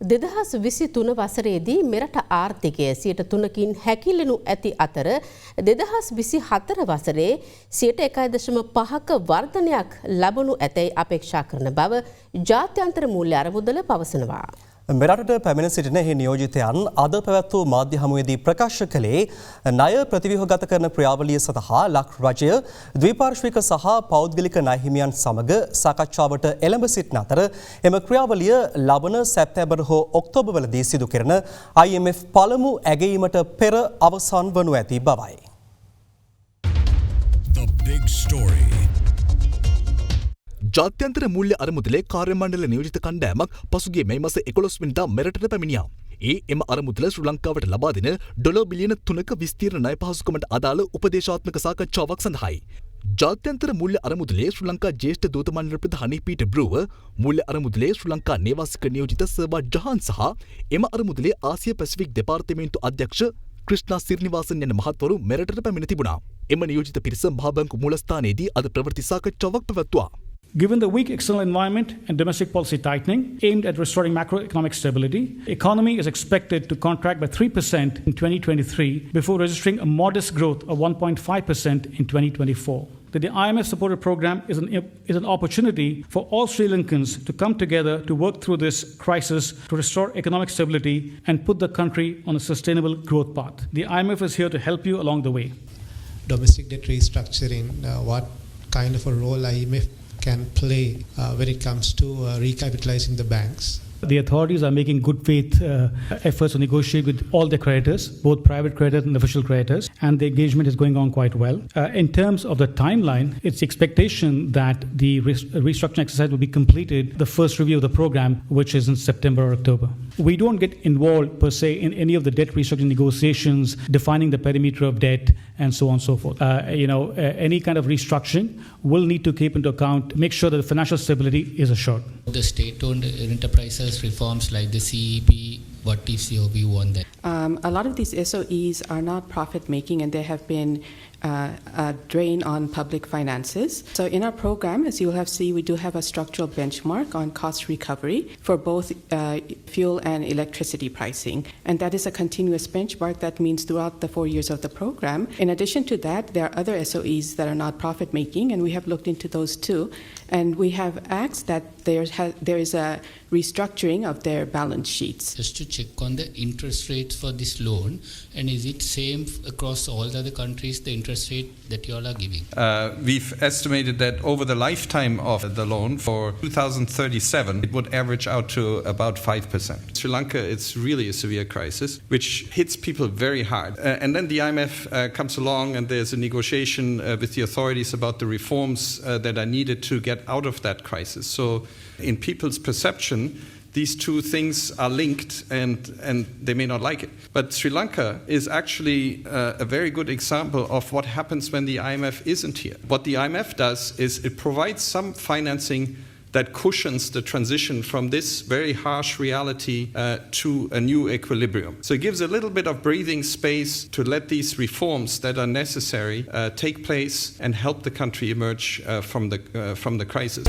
දෙදහස් 23 වසරේදී මෙරට ආර්ථිකය 3%කින් හැකිලෙනු ඇති අතර 2024 වසරේ 1.5%ක වර්ධනයක් ලැබනු ඇතැයි අපේක්ෂා කරන බව ජාත්‍යන්තර මූල්‍ය අරමුදල පවසනවා. මෙරටට පැමිණ සිටින එහි නියෝජිතයන් අද පැවැත් වූ මාධ්‍ය හමුවේදී ප්‍රකාශ කළේ ණය ප්‍රතිව්‍යුහගත කරන ක්‍රියාවලිය සඳහා ලක් රජය ද්විපාර්ශ්වික සහ පෞද්ගලික ණය හිමියන් සමග සාකච්ඡාවට එළඹ සිටින අතර එම ක්‍රියාවලිය ලබන සැප්තැම්බර් හෝ ඔක්තෝබර්වලදී සිදු කෙරෙන IMF පළමු ඇගයීමට පෙර අවසන් වනු ඇති බවයි. The big story. ජාත්‍යන්තර මූල්‍ය අරමුදලේ කාර්ය මණ්ඩල නියෝජිත කණ්ඩායමක් පසුගිය මේ මාස 11 වෙනිදා මෙරටට පැමිණියා. එම අරමුදල ශ්‍රී ලංකාවට ලබා දෙන ඩොලර් බිලියන 3ක විස්තීර්ණ ණය පහසුකමට අදාළ උපදේශාත්මක සාකච්ඡාවක් සඳහායි. ජාත්‍යන්තර මූල්‍ය අරමුදලේ ශ්‍රී ලංකා ජ්‍යෙෂ්ඨ දූත මණ්ඩල ප්‍රධානී පීටර් බ්‍රූවර්, මූල්‍ය අරමුදලේ ශ්‍රී ලංකා නේවාසික නියෝජිත සර්වා ජහාන් සහ එම අරමුදලේ ආසිය පැසිෆික් දෙපාර්තමේන්තු අධ්‍යක්ෂ ක්‍රිෂ්ණා සිරිනිවාසන් යන මහත්වරු මෙරටට පැමිණ තිබුණා. එම නියෝජිත පිරිස මහා බැංකු මූලස්ථානයේදී අද ප්‍රවෘත්ති සාකච්ඡාවක් පැවැත්වුවා. Given the weak external environment and domestic policy tightening aimed at restoring macroeconomic stability, the economy is expected to contract by 3% in 2023 before registering a modest growth of 1.5% in 2024. The IMF supported program is an opportunity for all Sri Lankans to come together to work through this crisis to restore economic stability and put the country on a sustainable growth path. The IMF is here to help you along the way. Domestic debt restructuring, what kind of a role IMF can play when it comes to recapitalizing the banks? The authorities are making good faith efforts to negotiate with all their creditors, both private creditors and official creditors, and the engagement is going on quite well. In terms of the timeline, it's the expectation that the restructuring exercise will be completed, the first review of the program, which is in September or October. We don't get involved per se in any of the debt restructuring negotiations, defining the perimeter of debt, and so on and so forth. Any kind of restructuring will need to keep into account, make sure that the financial stability is assured. The state-owned enterprises reforms like the CEP, what is your view on that? A lot of these SOEs are not profit-making and there have been a drain on public finances. So in our program, as you'll have seen, we do have a structural benchmark on cost recovery for both fuel and electricity pricing. And that is a continuous benchmark. That means throughout the 4 years of the program. In addition to that, there are other SOEs that are not profit-making, and we have looked into those too. And we have asked that there is a restructuring of their balance sheets. Just to check on the interest rates for this loan, and is it same across all the other countries, the interest rate that you all are giving? We've estimated that over the lifetime of the loan for 2037, it would average out to about 5%. Sri Lanka, it's really a severe crisis, which hits people very hard. And then the IMF comes along and there's a negotiation with the authorities about the reforms that are needed to get out of that crisis. So in people's perception, these two things are linked and they may not like it. But Sri Lanka is actually a very good example of what happens when the IMF isn't here. What the IMF does is it provides some financing that cushions the transition from this very harsh reality to a new equilibrium. So it gives a little bit of breathing space to let these reforms that are necessary take place and help the country emerge from the crisis.